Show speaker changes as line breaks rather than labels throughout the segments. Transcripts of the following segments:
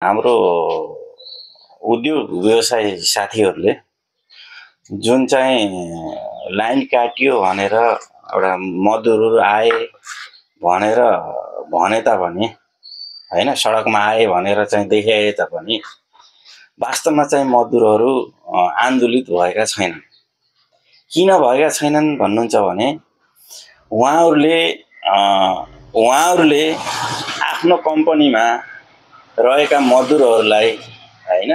हाम्रो उद्योग व्यवसाय साथीहरूले जुन चाहिँ लाइन काटियो भनेर एउटा मजदुरहरू आए भनेर भने तापनि हैन, सडकमा आए भनेर चाहिँ देखाए तापनि वास्तवमा चाहिँ मजदुरहरू आन्दोलित भएका छैनन्। किन भएका छैनन् भन्नुहुन्छ भने उहाँहरूले आफ्नो कम्पनीमा रहेका मजदुरहरूलाई हैन,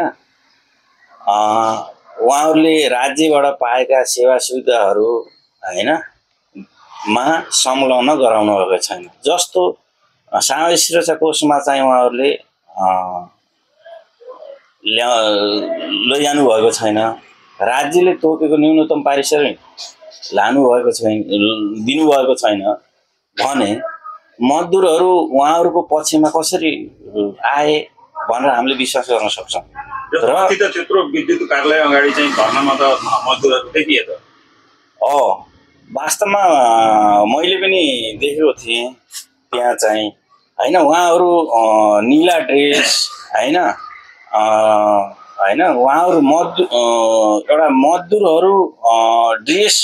उहाँहरूले राज्यबाट पाएका सेवा सुविधाहरू हैन मा संलग्न गराउनु भएको छैन। जस्तो सामाजिक सुरक्षा कोषमा चाहिँ उहाँहरूले लैजानु भएको छैन। राज्यले तोकेको न्यूनतम पारिश्रमिक लानुभएको छैन, दिनुभएको छैन भने मजदुरहरू उहाँहरूको पक्षमा कसरी आए भनेर हामीले विश्वास गर्न सक्छौँ।
र त्यत्रो विद्युत कार्यालय अगाडि चाहिँ धर्नामा त मजदुरहरू देखिए त।
वास्तवमा मैले पनि देखेको थिएँ त्यहाँ चाहिँ हैन, उहाँहरू नीला ड्रेस हैन उहाँहरू एउटा मजदुरहरू ड्रेस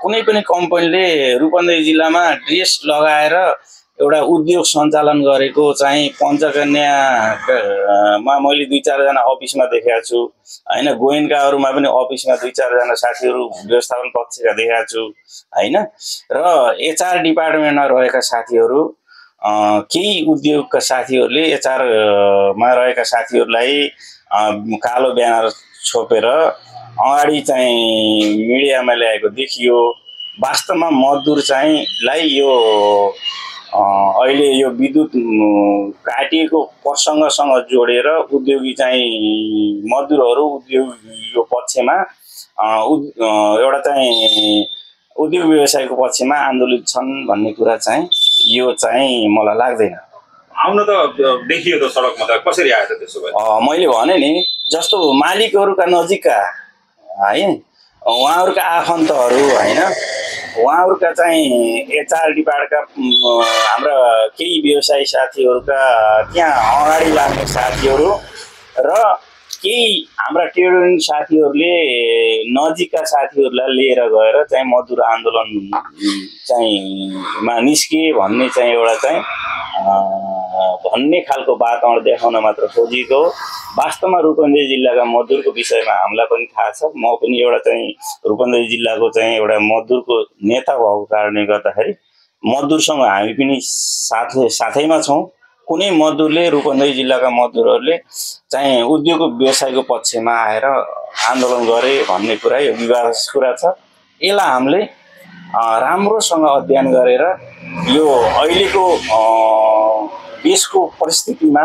कुनै पनि कम्पनीले रूपन्देही जिल्लामा ड्रेस लगाएर एउटा उद्योग सञ्चालन गरेको चाहिँ पञ्चकन्यामा मैले 2-4 जना अफिसमा देखेको छु हैन। गोयनकाहरूमा पनि अफिसमा 2-4 जना साथीहरू व्यवस्थापन पक्षका देखेको छु हैन। र एचआर डिपार्टमेन्टमा रहेका साथीहरू केही उद्योगका साथीहरूले एचआरमा रहेका साथीहरूलाई कालो ब्यानर छोपेर अगाडि चाहिँ मिडियामा ल्याएको देखियो। वास्तवमा मजदुर चाहिँ यो अहिले यो विद्युत काटिएको प्रसङ्गसँग जोडेर उद्योगी चाहिँ मजदुरहरू उद्योगीको पक्षमा एउटा चाहिँ उद्योग व्यवसायको पक्षमा आन्दोलित छन् भन्ने कुरा चाहिँ यो चाहिँ मलाई लाग्दैन।
आउन त देखियो त सडकमा त, कसरी आयो त त्यसो भए?
मैले भने नि, जस्तो मालिकहरूका नजिकका है उहाँहरूका आफन्तहरू हैन, उहाँहरूका चाहिँ एचआर डिपार्टका हाम्रा केही व्यवसायी साथीहरूका त्यहाँ अगाडि लाग्ने साथीहरू र केही हाम्रा ट्रेड युनियन साथीहरूले नजिकका साथीहरूलाई लिएर गएर चाहिँ मजदुर आन्दोलन चाहिँ मा निस्के भन्ने चाहिँ एउटा चाहिँ भन्ने खालको वातावरण देखाउन मात्र खोजिएको। वास्तवमा रूपन्देही जिल्लाका मजदुरको विषयमा हामीलाई पनि थाहा छ। म पनि एउटा चाहिँ रूपन्देही जिल्लाको चाहिँ एउटा मजदुरको नेता भएको कारणले गर्दाखेरि मजदुरसँग हामी पनि साथैमा छौँ। कुनै मजदुरले रूपन्देही जिल्लाका मजदुरहरूले चाहिँ उद्योग व्यवसायको पक्षमा आएर आन्दोलन गरे भन्ने कुरा यो विवादित कुरा छ। यसलाई हामीले राम्रोसँग अध्ययन गरेर यो अहिलेको देशको परिस्थितिमा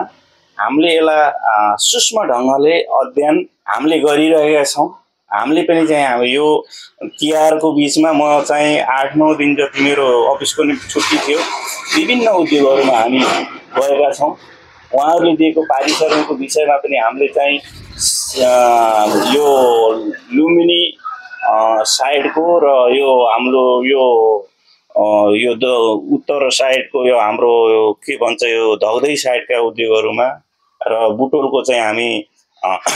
हामीले यसलाई सूक्ष्म ढङ्गले अध्ययन हामीले गरिरहेका छौँ। हामीले पनि चाहिँ अब यो तिहारको बिचमा म चाहिँ 8-9 दिन जति मेरो अफिसको नि छुट्टी थियो, विभिन्न उद्योगहरूमा हामी गएका छौँ। उहाँहरूले दिएको पारिश्रमिकको विषयमा पनि हामीले चाहिँ यो लुम्बिनी साइडको र यो हाम्रो यो उत्तर साइडको यो हाम्रो के भन्छ यो धगदै साइडका उद्योगहरूमा र बुटोलको चाहिँ हामी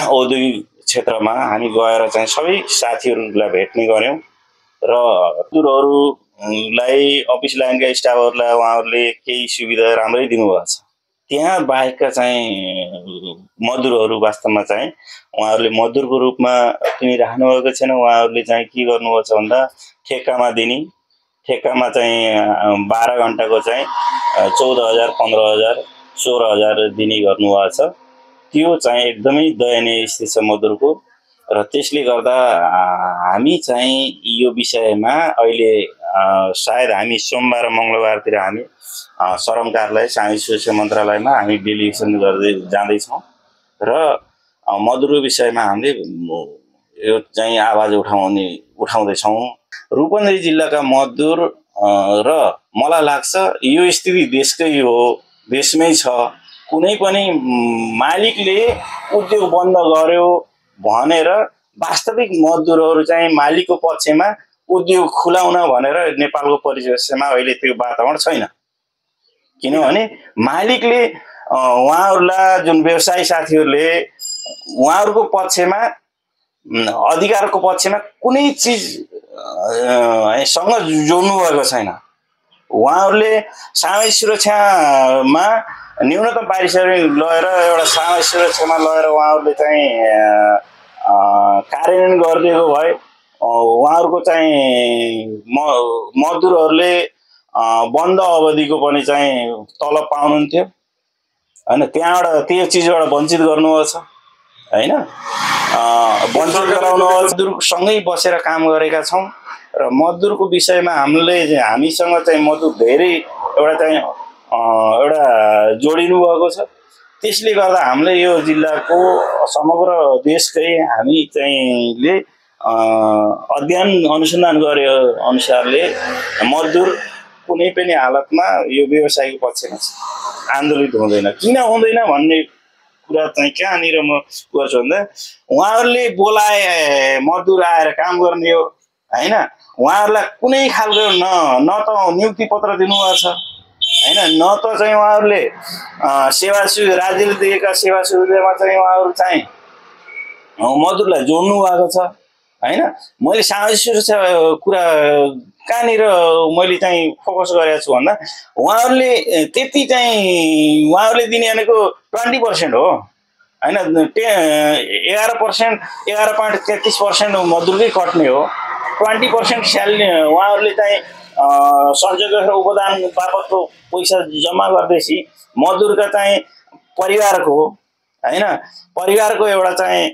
औद्योगिक क्षेत्रमा हामी गएर चाहिँ सबै साथीहरूलाई भेट्ने गऱ्यौँ र मजदुरहरूलाई अफिस लाइनका स्टाफहरूलाई उहाँहरूले केही सुविधा राम्रै दिनुभएको छ। त्यहाँ बाहेकका चाहिँ मजदुरहरू वास्तवमा चाहिँ उहाँहरूले मजदुरको रूपमा पनि राख्नुभएको छैन। उहाँहरूले चाहिँ के गर्नुभएको छ भन्दा ठेक्कामा दिने, ठेक्कामा चाहिँ 12 घण्टाको चाहिँ 14,000, 15,000, 16,000 दिने गर्नुभएको छ। त्यो चाहिँ एकदमै दयनीय स्थिति छ मजदुरको। र त्यसले गर्दा हामी चाहिँ यो विषयमा अहिले सायद हामी सोमबार मङ्गलबारतिर हामी श्रम कार्यालय सामाजिक सुरक्षा मन्त्रालयमा हामी डेलिगेसन गर्दै जाँदैछौँ र मजदुरको विषयमा हामीले यो चाहिँ आवाज उठाउँदैछौँ। रूपन्देही जिल्लाका मजदुर र मलाई लाग्छ यो स्थिति देशकै हो, देशमै छ। कुनै पनि मालिकले उद्योग बन्द गर्यो भनेर वास्तविक मजदुरहरू चाहिँ मालिकको पक्षमा उद्योग खुलाउन भनेर नेपालको परिवेशमा अहिले त्यो वातावरण छैन। किनभने मालिकले उहाँहरूलाई जुन व्यवसायी साथीहरूले उहाँहरूको पक्षमा अधिकारको पक्षमा कुनै चिज सँग जोड्नु भएको छैन। उहाँहरूले सामाजिक सुरक्षामा न्यूनतम पारिश्रमिक लगेर एउटा सामाजिक सुरक्षामा लगेर उहाँहरूले चाहिँ कार्यान्वयन गरिदिएको भए उहाँहरूको चाहिँ मजदुरहरूले बन्द अवधिको पनि चाहिँ तलब पाउनुहुन्थ्यो हैन। त्यहाँबाट त्यो चिजबाट वञ्चित गर्नुभएको छ हैन। वञ्चित गराउनु मजदुरसँगै बसेर काम गरेका छौँ र मजदुरको विषयमा हामीसँग चाहिँ मजदुर धेरै एउटा चाहिँ एउटा जोडिनु भएको छ। त्यसले गर्दा हामीले यो जिल्लाको समग्र देशकै हामी चाहिँले अध्ययन अनुसन्धान गरे अनुसारले मजदुर कुनै पनि हालतमा यो व्यवसायको पक्षमा आन्दोलित हुँदैन। किन हुँदैन भन्ने कुरा चाहिँ कहाँनिर म गर्छु भन्दा उहाँहरूले बोलाए मजदुर आएर काम गर्ने हो हैन। उहाँहरूलाई कुनै खालको न त नियुक्ति पत्र दिनुभएको छ हैन, न त चाहिँ उहाँहरूले सेवा सुविधा राज्यले दिएका सेवा सुविधामा चाहिँ उहाँहरू चाहिँ मजदुरलाई जोड्नु भएको छ हैन। मैले सामाजिक सुरक्षा कुरा कहाँनिर मैले चाहिँ फोकस गरेको छु भन्दा उहाँहरूले त्यति चाहिँ उहाँहरूले दिने भनेको 20% हो हैन। 11% 11.33% मजदुरकै कट्ने हो। 20% स्यालेरी उहाँहरूले चाहिँ संयोजक उपदान बापतको पैसा जम्मा गर्दैछ मजदुरका चाहिँ परिवारको हैन, परिवारको एउटा चाहिँ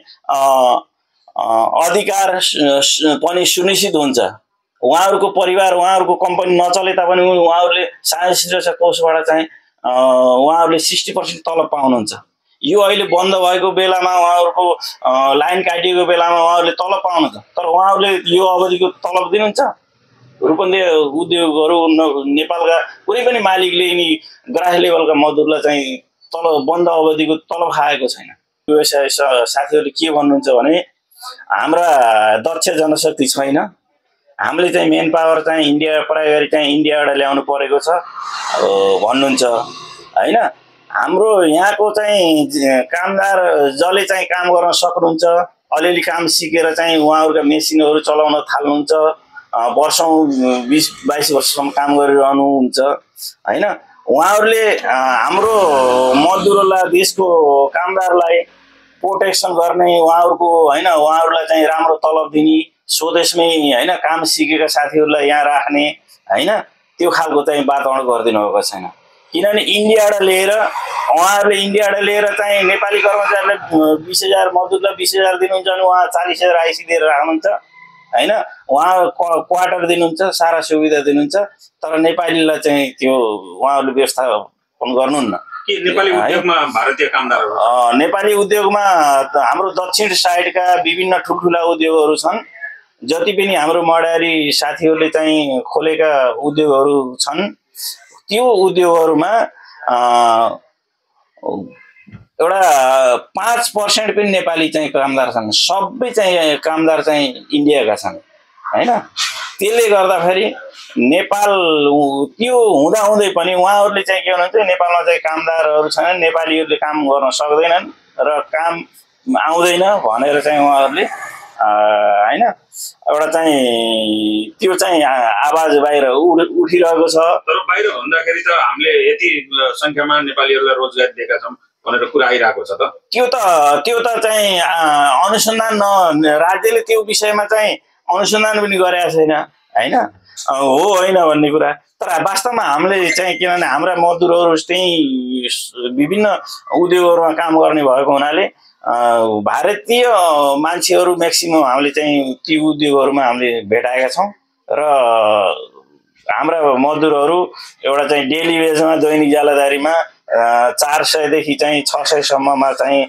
अधिकार पनि सुनिश्चित हुन्छ। उहाँहरूको परिवार उहाँहरूको कम्पनी नचले तापनि उहाँहरूले सामाजिक सुरक्षा कोषबाट चाहिँ उहाँहरूले 60% तलब पाउनुहुन्छ। यो अहिले बन्द भएको बेलामा उहाँहरूको लाइन काटिएको बेलामा उहाँहरूले तलब पाउनुहुन्छ, तर उहाँहरूले यो अवधिको तलब दिनुहुन्छ? रूपन्देही उद्योगहरू नेपालका कुनै पनि मालिकले यिनी ग्राहक लेभलका मजदुरलाई चाहिँ तलब बन्द अवधिको तलब खाएको छैन। व्यवसाय साथीहरूले के भन्नुहुन्छ भने हाम्रा दक्ष जनशक्ति छैन, हामीले चाहिँ मेन पावर चाहिँ इन्डिया प्रयोग गरी चाहिँ इन्डियाबाट ल्याउनु परेको छ भन्नुहुन्छ हैन। हाम्रो यहाँको चाहिँ कामदार जसले चाहिँ काम गर्न सक्नुहुन्छ, अलिअलि काम सिकेर चाहिँ उहाँहरूका मेसिनहरू चलाउन थाल्नुहुन्छ, वर्षौं 20-22 वर्षसम्म काम गरिरहनुहुन्छ हैन। उहाँहरूले हाम्रो मजदुरलाई देशको कामदारलाई प्रोटेक्सन गर्ने उहाँहरूको हैन, उहाँहरूलाई चाहिँ राम्रो तलब दिने, स्वदेशमै हैन काम सिकेका साथीहरूलाई यहाँ राख्ने हैन, त्यो खालको चाहिँ वातावरण गरिदिनु भएको छैन। किनभने इन्डियाबाट लिएर चाहिँ नेपाली कर्मचारीलाई 20,000 मजदुरलाई 20,000 दिनुहुन्छ भने उहाँ 40,000 आइसी दिएर राख्नुहुन्छ हैन। उहाँ क्वार्टर दिनुहुन्छ, सारा सुविधा दिनुहुन्छ, तर नेपालीलाई चाहिँ त्यो उहाँहरूले व्यवस्थापन गर्नुहुन्न।
के नेपाली उद्योगमा भारतीय कामदारहरू
नेपाली उद्योगमा हाम्रो दक्षिण साइडका विभिन्न ठुल्ठुला उद्योगहरू छन्। जति पनि हाम्रो मडारी साथीहरूले चाहिँ खोलेका उद्योगहरू छन्, त्यो उद्योगहरूमा एउटा 5% पनि नेपाली चाहिँ कामदार छन्। सबै चाहिँ कामदार चाहिँ इन्डियाका छन् हैन। त्यसले गर्दाखेरि नेपाल त्यो हुँदाहुँदै पनि उहाँहरूले चाहिँ के भन्नुहुन्छ, नेपालमा चाहिँ कामदारहरू छैनन्, नेपालीहरूले काम गर्न सक्दैनन् र काम आउँदैन भनेर चाहिँ उहाँहरूले हैन एउटा चाहिँ त्यो चाहिँ आवाज बाहिर उठिरहेको छ।
तर बाहिर भन्दाखेरि त हामीले यति संख्यामा नेपालीहरूलाई रोजगारी दिएका छौँ भनेर कुरा आइरहेको छ।
त्यो त चाहिँ अनुसन्धान राज्यले त्यो विषयमा चाहिँ अनुसन्धान पनि गरेको छैन हैन, हो होइन भन्ने कुरा। तर वास्तवमा हामीले चाहिँ किनभने हाम्रा मजदुरहरू चाहिँ विभिन्न उद्योगहरूमा काम गर्ने भएको हुनाले भारतीय मान्छेहरू म्याक्सिमम हामीले चाहिँ ती उद्योगहरूमा हामीले भेटाएका छौँ र हाम्रा मजदुरहरू एउटा चाहिँ डेली वेजमा दैनिक ज्यालादारीमा 400 देखि चाहिँ 600 सम्ममा चाहिँ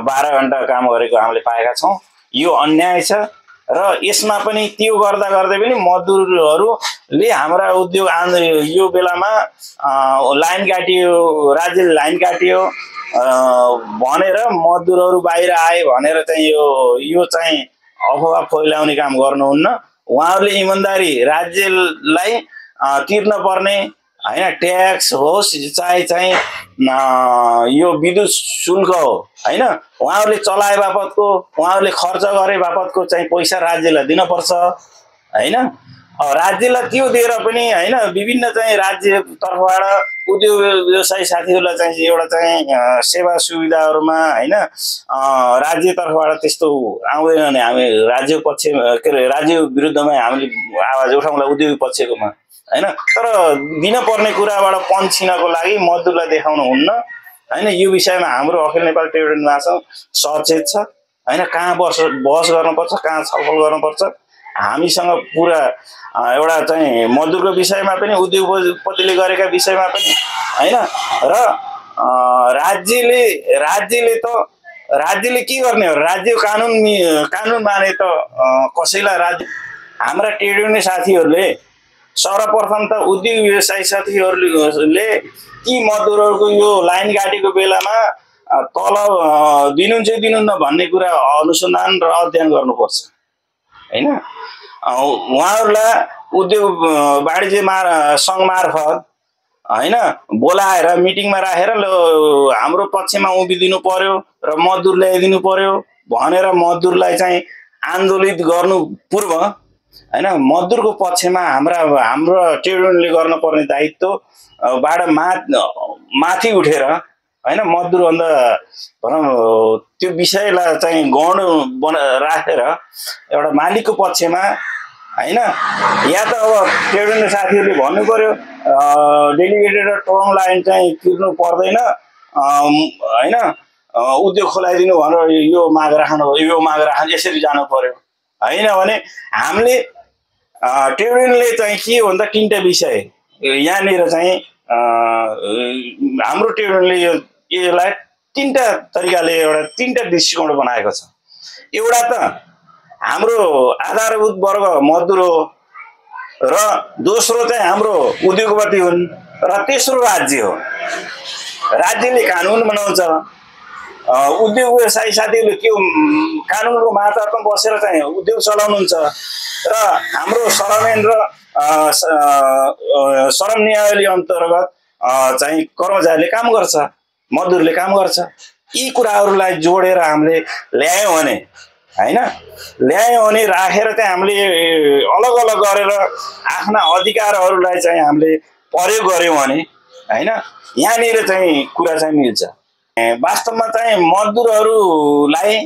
12 घण्टा काम गरेको हामीले पाएका छौँ। यो अन्याय छ र यसमा पनि त्यो गर्दा गर्दै पनि मजदुरहरूले हाम्रा उद्योग यो बेलामा लाइन काटियो, राज्यले लाइन काटियो भनेर मजदुरहरू बाहिर आए भनेर चाहिँ यो चाहिँ अफवाह फैलाउने काम गर्नुहुन्न। उहाँहरूले इमानदारी राज्यलाई तिर्न पर्ने होइन ट्याक्स होस् चाहे चाहिँ यो विद्युत शुल्क हो होइन उहाँहरूले चलाए बापतको उहाँहरूले खर्च गरे बापतको चाहिँ पैसा राज्यलाई दिनुपर्छ होइन राज्यलाई त्यो दिएर पनि होइन विभिन्न चाहिँ राज्य तर्फबाट उद्योग व्यवसायी साथीहरूलाई चाहिँ एउटा चाहिँ सेवा सुविधाहरूमा होइन राज्य तर्फबाट त्यस्तो आउँदैन भने हामी राज्य पक्ष के अरे राज्य विरुद्धमा हामीले आवाज उठाउँला उद्योग पक्षकोमा होइन तर दिन पर्ने कुराबाट पन्छिनको लागि मजदुरलाई देखाउनु हुन्न होइन यो विषयमा हाम्रो अखिल नेपाल ट्रेड युनियन महासङ्घ सचेत छ होइन कहाँ बहस गर्नुपर्छ कहाँ छलफल गर्नुपर्छ हामीसँग पुरा एउटा चाहिँ मजदुरको विषयमा पनि उद्योगपतिले गरेका विषयमा पनि होइन र राज्यले के गर्ने हो राज्य कानुन माने त कसैलाई राज्य हाम्रा ट्रेड युनियन साथीहरूले सर्वप्रथम त उद्योग व्यवसायी साथीहरूले ती मजदुरहरूको यो लाइन काटेको बेलामा तलब दिनुहुन्छ दिनुहुन्न भन्ने कुरा अनुसन्धान र अध्ययन गर्नुपर्छ होइन उहाँहरूलाई उद्योग वाणिज्य सङ्घ मार्फत होइन बोलाएर मिटिङमा राखेर हाम्रो पक्षमा उभिदिनु पर्यो र मजदुर ल्याइदिनु पर्यो भनेर मजदुरलाई चाहिँ आन्दोलित गर्नु पूर्व होइन मजदुरको पक्षमा हाम्रो ट्रेड युनियनले गर्नुपर्ने दायित्वबाट माथि उठेर होइन मजदुरभन्दा भनौँ त्यो विषयलाई चाहिँ गौण राखेर एउटा मालिकको पक्षमा होइन या त अब ट्रेड युनियन साथीहरूले भन्नु पर्यो डेलिगेटेड र टर्म लाइन चाहिँ तिर्नु पर्दैन होइन उद्योग खोलाइदिनु भनेर यो माग राख्नु यसरी जानु पर्यो होइन भने हामीले ट्रेड युनियनले चाहिँ के हो भन्दा तीनटा विषय यहाँनिर चाहिँ हाम्रो ट्रेड युनियनले यसलाई तीनटा तरिकाले एउटा तीनटा दृष्टिकोण बनाएको छ एउटा त हाम्रो आधारभूत वर्ग मजदुर हो र दोस्रो चाहिँ हाम्रो उद्योगपति हुन् र तेस्रो राज्य हो राज्यले कानुन बनाउँछ उद्योग व्यवसायी साथीहरूले के कानुनको मातामा बसेर चाहिँ उद्योग चलाउनुहुन्छ र हाम्रो श्रम नियामले अन्तर्गत चाहिँ कर्मचारीले काम गर्छ मजदुरले काम गर्छ यी कुराहरूलाई जोडेर हामीले ल्यायौँ भने होइन राखेर चाहिँ हामीले अलग अलग गरेर आफ्ना अधिकारहरूलाई चाहिँ हामीले प्रयोग गऱ्यौँ भने होइन यहाँनिर चाहिँ कुरा चाहिँ मिल्छ वास्तवमा चाहिँ मजदुरहरूलाई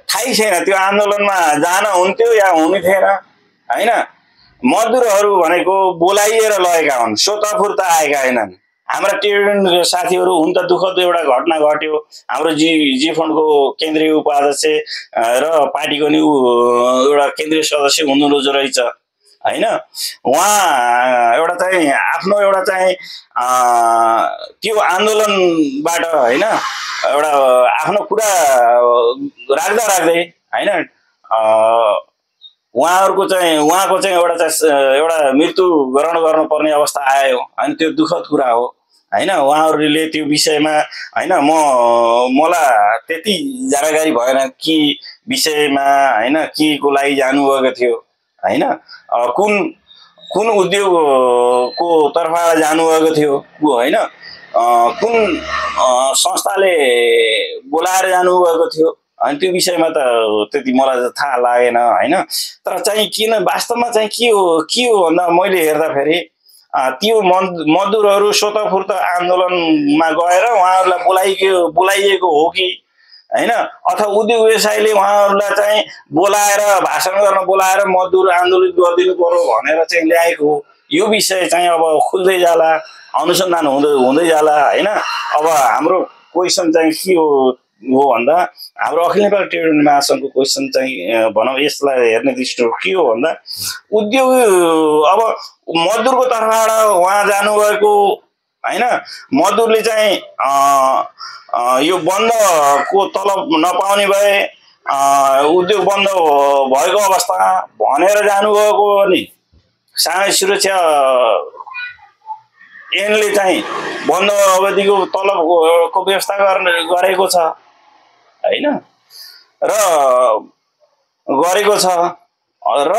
थाहै छैन त्यो आन्दोलनमा जान हुन्थ्यो या हुने थिएन होइन मजदुरहरू भनेको बोलाइएर लगेका हुन् स्वतःफुर्त आएका होइनन् हाम्रा ट्रेड युनियन साथीहरू हुन त दुःखद एउटा घटना घट्यो हाम्रो जी फन्डको केन्द्रीय उपाध्यक्ष र पार्टीको नि एउटा केन्द्रीय सदस्य हुनुहुँदो रहेछ होइन उहाँ एउटा चाहिँ आफ्नो एउटा चाहिँ त्यो आन्दोलनबाट होइन एउटा आफ्नो कुरा राख्दै होइन उहाँको चाहिँ एउटा मृत्यु ग्रहण गर्नुपर्ने अवस्था आयो अनि त्यो दुःखद कुरा हो होइन उहाँहरूले त्यो विषयमा होइन मलाई त्यति जानकारी भएन कि विषयमा होइन के को लागि जानुभएको थियो होइन कुन उद्योगको तर्फबाट जानुभएको थियो होइन कुन संस्थाले बोलाएर जानुभएको थियो अनि त्यो विषयमा त त्यति मलाई थाहा लागेन होइन तर चाहिँ किन वास्तवमा चाहिँ के हो भन्दा मैले हेर्दाखेरि त्यो मजदुरहरू स्वतःफुर्त आन्दोलनमा गएर उहाँहरूलाई बोलाइएको हो कि होइन अथवा उद्योग व्यवसायले उहाँहरूलाई चाहिँ भाषण गर्न बोलाएर मजदुर आन्दोलित गरिदिनु पर्यो भनेर चाहिँ ल्याएको हो यो विषय चाहिँ अब खुल्दै जाला अनुसन्धान हुँदै जाला होइन अब हाम्रो क्वेसन चाहिँ के हो भन्दा हाम्रो अखिल नेपाल ट्रेड युनियन महासङ्घको क्वेसन चाहिँ भनौँ यसलाई हेर्ने दृष्टिकोण के हो भन्दा उद्योग अब मजदुरको तर्फबाट उहाँ जानुभएको होइन मजदुरले चाहिँ यो बन्दको तलब नपाउने भए उद्योग बन्द भएको अवस्था भनेर जानुभएको नि सामाजिक सुरक्षा ऐनले चाहिँ बन्द अवधिको तलबको व्यवस्था गरेको छ होइन र गरेको छ र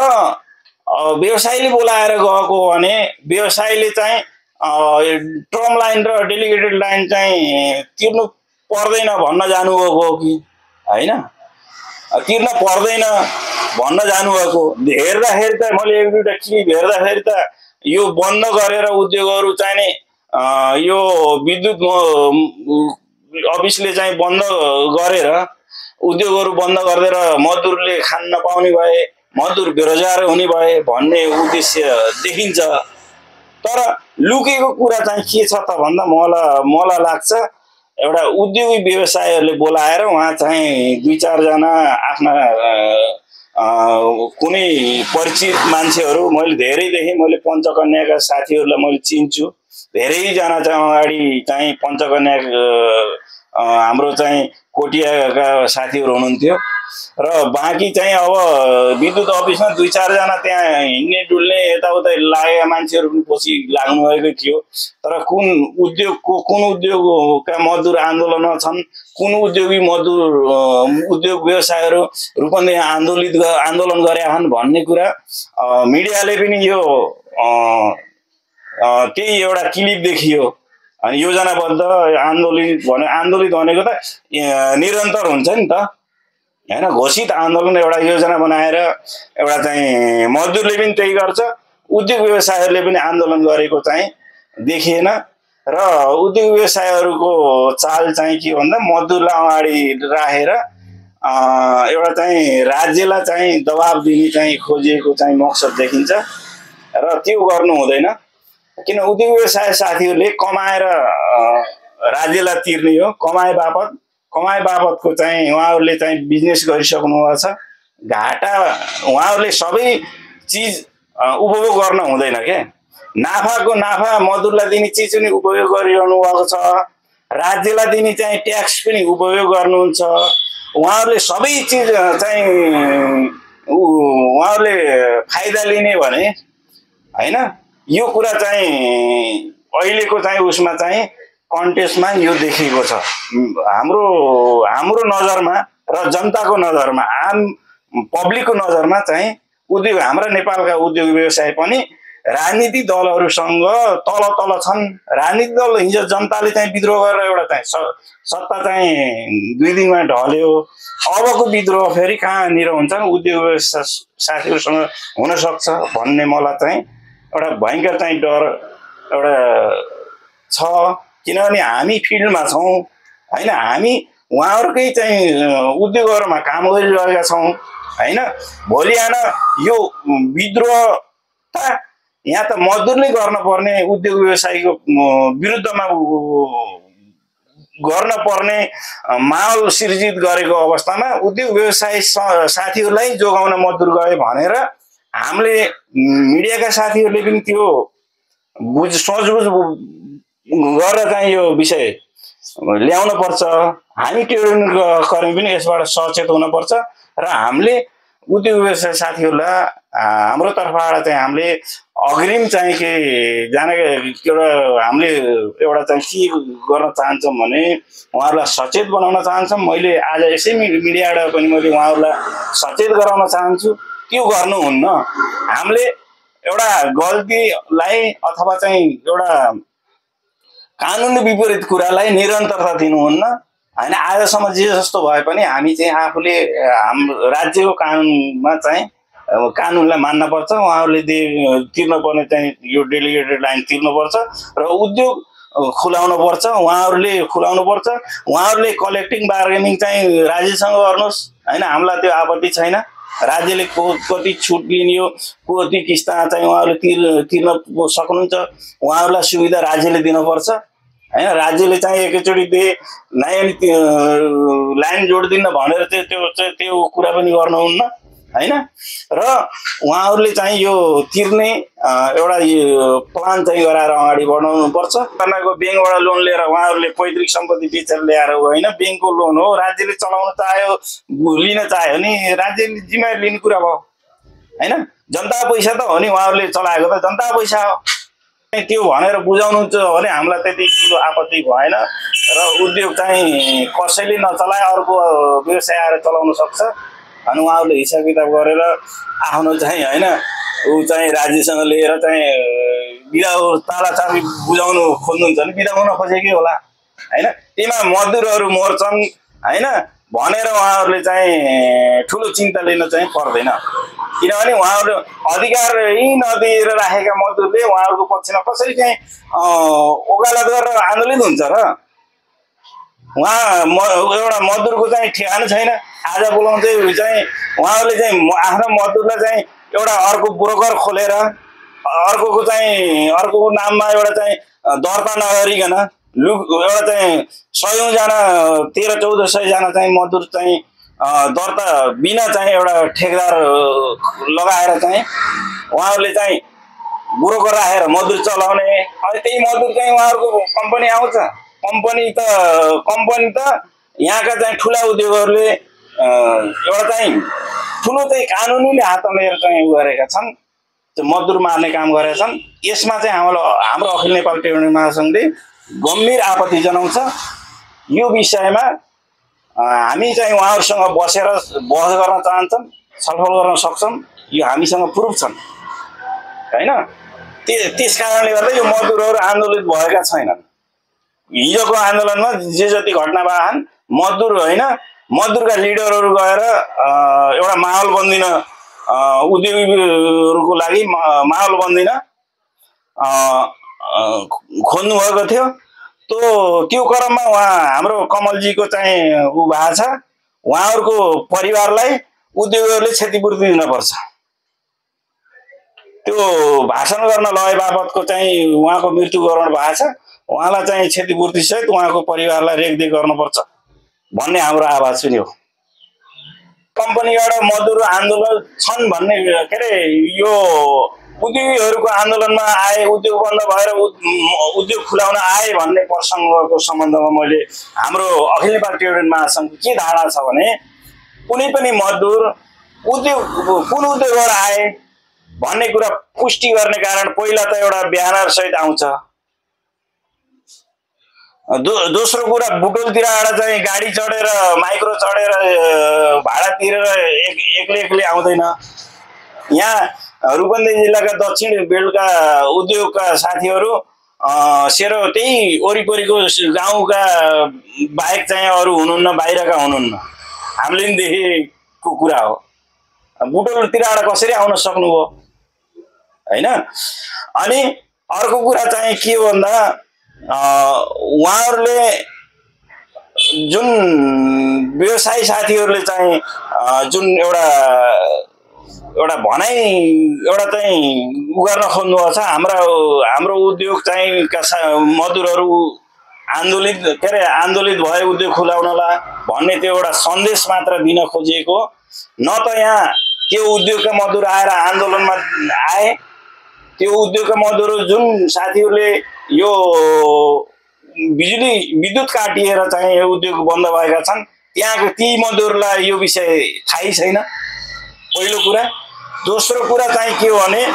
व्यवसायीले बोलाएर गएको भने व्यवसायीले चाहिँ ट्रम लाइन र डेलिगेटेड लाइन चाहिँ तिर्नु पर्दैन भन्न जानुभएको हो कि होइन? तिर्न पर्दैन भन्न जानुभएको। हेर्दाखेरि त मैले एक दुईवटा क्लिप हेर्दाखेरि त यो बन्द गरेर उद्योगहरू चाहिँ नि यो विद्युत अफिसले चाहिँ बन्द गरेर उद्योगहरू बन्द गरेर मजदुरले खान नपाउने भए, मजदुर बेरोजगार हुने भए भन्ने उद्देश्य देखिन्छ। तर लुकेको कुरा चाहिँ के छ त भन्दा मलाई लाग्छ एउटा उद्योगी व्यवसायीहरूले बोलाएर उहाँ चाहिँ 2-4 जना आफ्ना कुनै परिचित मान्छेहरू मैले धेरै देखेँ। मैले पञ्चकन्याका साथीहरूलाई मैले चिन्छु। धेरैजना चाहिँ अगाडि चाहिँ पञ्चकन्या हाम्रो चाहिँ कोटियाका साथीहरू हुनुहुन्थ्यो र बाँकी चाहिँ अब विद्युत अफिसमा 2-4 जना त्यहाँ हिँड्ने डुल्ने यताउता लागेका मान्छेहरू पनि पछि लाग्नुभएको थियो। तर कुन उद्योगका मजदुर आन्दोलनमा छन्, कुन उद्योगी मजदुर उद्योग व्यवसायहरू रूपन्देही आन्दोलन गरेका छन् भन्ने कुरा मिडियाले पनि यो त्यही एउटा क्लिप देखियो। अनि योजनाबद्ध आन्दोलित भनेको त निरन्तर हुन्छ नि त हैन? घोषित आन्दोलन एउटा योजना बनाएर एउटा चाहिँ मजदुरले पनि त्यही गर्छ, उद्योग व्यवसायहरूले पनि आन्दोलन गरेको चाहिँ देखिएन। र उद्योग व्यवसायहरूको चाल चाहिँ के भन्दा मजदुरलाई अगाडि राखेर एउटा चाहिँ राज्यलाई चाहिँ दबाब दिने चाहिँ खोजिएको चाहिँ मकसद देखिन्छ र त्यो गर्नु हुँदैन। किन उद्योग व्यवसाय साथीहरूले कमाएर राज्यलाई तिर्ने हो, कमाइ बापतको चाहिँ उहाँहरूले चाहिँ बिजनेस गरिसक्नु भएको छ। घाटा उहाँहरूले सबै चिज उपभोग गर्न हुँदैन के? नाफाको नाफा मजदुरलाई दिने चिज पनि उपयोग गरिरहनु भएको छ, राज्यलाई दिने चाहिँ ट्याक्स पनि उपयोग गर्नुहुन्छ। उहाँहरूले सबै चिज चाहिँ उहाँहरूले फाइदा लिने भने हैन? यो कुरा चाहिँ अहिलेको चाहिँ उसमा चाहिँ कन्टेस्टमा यो देखिएको छ। हाम्रो नजरमा र जनताको नजरमा, आम पब्लिकको नजरमा चाहिँ उद्योग हाम्रा नेपालका उद्योग व्यवसाय पनि राजनीतिक दलहरूसँग तल छन्। राजनीतिक दल हिजो जनताले चाहिँ विद्रोह गरेर एउटा चाहिँ सत्ता चाहिँ 2 दिनमा ढल्यो। अबको विद्रोह फेरि कहाँनिर हुन्छ? उद्योग व्यवसाय साथीहरूसँग हुन सक्छ भन्ने मलाई चाहिँ एउटा भयङ्कर चाहिँ डर एउटा छ। किनभने हामी फिल्डमा छौँ हैन? हामी उहाँहरूकै चाहिँ उद्योगहरूमा काम गरिरहेका छौँ हैन? भोलि आएर यो विद्रोह त यहाँ त मजदुरले गर्न पर्ने, उद्योग व्यवसायीको विरुद्धमा गर्न पर्ने माहौल सिर्जित गरेको अवस्थामा उद्योग व्यवसायी साथीहरूलाई जोगाउन मजदुर गए भनेर हामीले मिडियाका साथीहरूले पनि त्यो सोचबुझ गरेर चाहिँ यो विषय ल्याउन पर्छ। हामी टेरोनिस्ट कर्मी पनि यसबाट सचेत हुन पर्छ र हामीले उद्योग व्यवसाय साथीहरूलाई हाम्रो तर्फबाट चाहिँ हामीले अग्रिम चाहिँ के एउटा हामीले एउटा चाहिँ के गर्न चाहन्छौँ भने उहाँहरूलाई सचेत बनाउन चाहन्छौँ। मैले आज यसै मिडियाबाट पनि मैले उहाँहरूलाई सचेत गराउन चाहन्छु। त्यो गर्नुहुन्न। हामीले एउटा गल्तीलाई अथवा चाहिँ एउटा कानुनले विपरीत कुरालाई निरन्तरता दिनुहुन्न हैन? आजसम्म जे जस्तो भए पनि हामी चाहिँ आफूले हाम्रो राज्यको कानुनमा चाहिँ कानुनलाई मान्न पर्छ। उहाँहरूले तिर्न पर्ने चाहिँ यो डेलिगेटेड लाइन तिर्नुपर्छ र उद्योग खुलाउनु पर्छ। उहाँहरूले खुलाउनु पर्छ। उहाँहरूले कलेक्टिङ बार्गेनिङ चाहिँ राज्यसँग गर्नुहोस् हैन? हामीलाई त्यो आपत्ति छैन। राज्यले कति छुट लिने हो, कति किस्ता चाहिँ उहाँहरूले तिर्न सक्नुहुन्छ, उहाँहरूलाई सुविधा राज्यले दिनुपर्छ हैन? राज्यले चाहिँ एकैचोटि नयाँ लाइन जोडिदिन्न भनेर त्यो कुरा पनि गर्नुहुन्न हैन? र उहाँहरूले चाहिँ यो तिर्ने एउटा प्लान चाहिँ गराएर अगाडि बढाउनु पर्छ। कर्नाको ब्याङ्कबाट लोन लिएर उहाँहरूले पैतृक सम्पत्ति बेचेर ल्याएर होइन, ब्याङ्कको लोन हो। राज्यले चलाउन चाह्यो, लिन चाह्यो भने राज्यले जिम्मेवारी लिने कुरा भयो हैन? जनता पैसा त हो नि, उहाँहरूले चलाएको त जनता पैसा हो। त्यो भनेर बुझाउनुहुन्छ भने हामीलाई त्यति ठुलो आपत्ति भएन र उद्योग चाहिँ कसैले नचलाए अर्को व्यवसाय आएर चलाउन सक्छ। अनि उहाँहरूले हिसाब किताब गरेर आफ्नो चाहिँ हैन ऊ चाहिँ राज्यसँग लिएर चाहिँ बिदा ताला चाबी बुझाउनु खोज्नुहुन्छ भने बिदा हुन खोजेकै होला होइन। त्यहीमा मजदुरहरू मर्छन् होइन भनेर उहाँहरूले चाहिँ ठुलो चिन्ता लिन चाहिँ पर्दैन, किनभने उहाँहरू अधिकार नदिएर राखेका मजदुरले उहाँहरूको पक्षमा कसरी चाहिँ वकालत गरेर आन्दोलित हुन्छ र? एउटा मजदुरको चाहिँ ठेगाना छैन। आज बोलाउँदै चाहिँ उहाँहरूले चाहिँ आफ्नो मजदुरलाई चाहिँ एउटा अर्को ब्रोकर खोलेर अर्को नाममा एउटा चाहिँ दर्ता नगरिकन एउटा चाहिँ 100जना 1300-1400 जना चाहिँ मजदुर चाहिँ दर्ता बिना चाहिँ एउटा ठेकेदार लगाएर चाहिँ उहाँहरूले चाहिँ ब्रोकर राखेर मजदुर चलाउने। अनि त्यही मजदुर चाहिँ उहाँहरूको कम्पनी आउँछ। कम्पनी त यहाँका चाहिँ ठुला उद्योगहरूले एउटा चाहिँ ठुलो चाहिँ कानुनीले हातमा लिएर चाहिँ उ गरेका छन्, मजदुर मार्ने काम गरेका छन्। यसमा चाहिँ हाम्रो अखिल नेपाल ट्रेड युनियन महासङ्घले गम्भीर आपत्ति जनाउँछ। यो विषयमा हामी चाहिँ उहाँहरूसँग बसेर बहस गर्न चाहन्छौँ, छलफल गर्न सक्छौँ। यो हामीसँग प्रुफ छन् होइन। त्यस कारणले गर्दा यो मजदुरहरू आन्दोलित भएका छैनन्। हिजोको आन्दोलनमा जे जति घटना भएछन् मजदुर होइन, मजदुरका लिडरहरू गएर एउटा माहौल बन्दिन उद्योगीहरूको लागि माहौल बन्दिन खोज्नु भएको थियो। त्यो क्रममा हाम्रो कमलजीको चाहिँ उ भएको छ। उहाँहरूको परिवारलाई उद्योगीहरूले क्षतिपूर्ति दिनुपर्छ। त्यो भाषण गर्न लगे बापतको चाहिँ उहाँको मृत्यु गराउनु भएको छ, उहाँलाई चाहिँ क्षतिपूर्ति सहित उहाँको परिवारलाई रेखदेख गर्नुपर्छ भन्ने हाम्रो आवाज पनि हो। कम्पनीबाट मजदुर आन्दोलन छन् भन्ने के अरे यो उद्योगीहरूको आन्दोलनमा आए, उद्योग बन्द भएर उद्योग खुलाउन आए भन्ने प्रसङ्गको सम्बन्धमा मैले हाम्रो अखिल नेपाल ट्रेड युनियन महासङ्घको के धारणा छ भने कुनै पनि मजदुर कुन उद्योगबाट आए भन्ने कुरा पुष्टि गर्ने कारण पहिला त एउटा ब्यानर सहित आउँछ। दोस्रो कुरा बुटोलतिरबाट चाहिँ गाडी चढेर माइक्रो चढेर भाडा तिरेर एक्लै आउँदैन। यहाँ रूपन्देही जिल्लाका दक्षिण बेल्टका उद्योगका साथीहरू सेरो त्यही वरिपरिको गाउँका बाहेक चाहिँ अरू हुनुहुन्न, बाहिरका हुनुहुन्न। हामीले पनि देखेको कुरा हो। बुटोलतिरबाट कसरी आउन सक्नुभयो होइन। अनि अर्को कुरा चाहिँ के हो भन्दा उहाँहरूले जुन व्यवसायी साथीहरूले चाहिँ जुन एउटा भनाइ एउटा चाहिँ उ गर्न खोज्नुभएको छ, हाम्रो उद्योग चाहिँ मजदुरहरू आन्दोलित भए उद्योग खुलाउनला भन्ने त्यो एउटा सन्देश मात्र दिन खोजिएको। न त यहाँ त्यो उद्योगका मजदुर आएर आन्दोलनमा आए। त्यो उद्योगका मजदुर जुन साथीहरूले यो विद्युत काटिएर चाहिँ यो उद्योग बन्द भएका छन्, त्यहाँको ती मजदुरलाई यो विषय थाहै छैन, पहिलो कुरा। दोस्रो कुरा चाहिँ के हो भने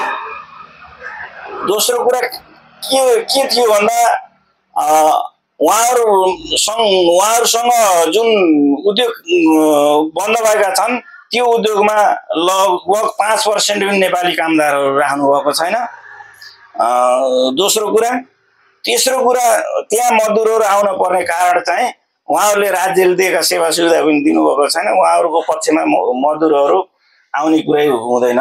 के थियो भन्दा उहाँहरूसँग जुन उद्योग बन्द भएका छन् त्यो उद्योगमा लगभग 5% पनि नेपाली कामदारहरू राख्नु भएको छैन। दोस्रो कुरा। तेस्रो कुरा त्यहाँ मजदुरहरू आउन पर्ने कारण चाहिँ उहाँहरूले राज्यले दिएका सेवा सुविधा पनि दिनुभएको छैन। उहाँहरूको पक्षमा मजदुरहरू आउने कुरै हुँदैन।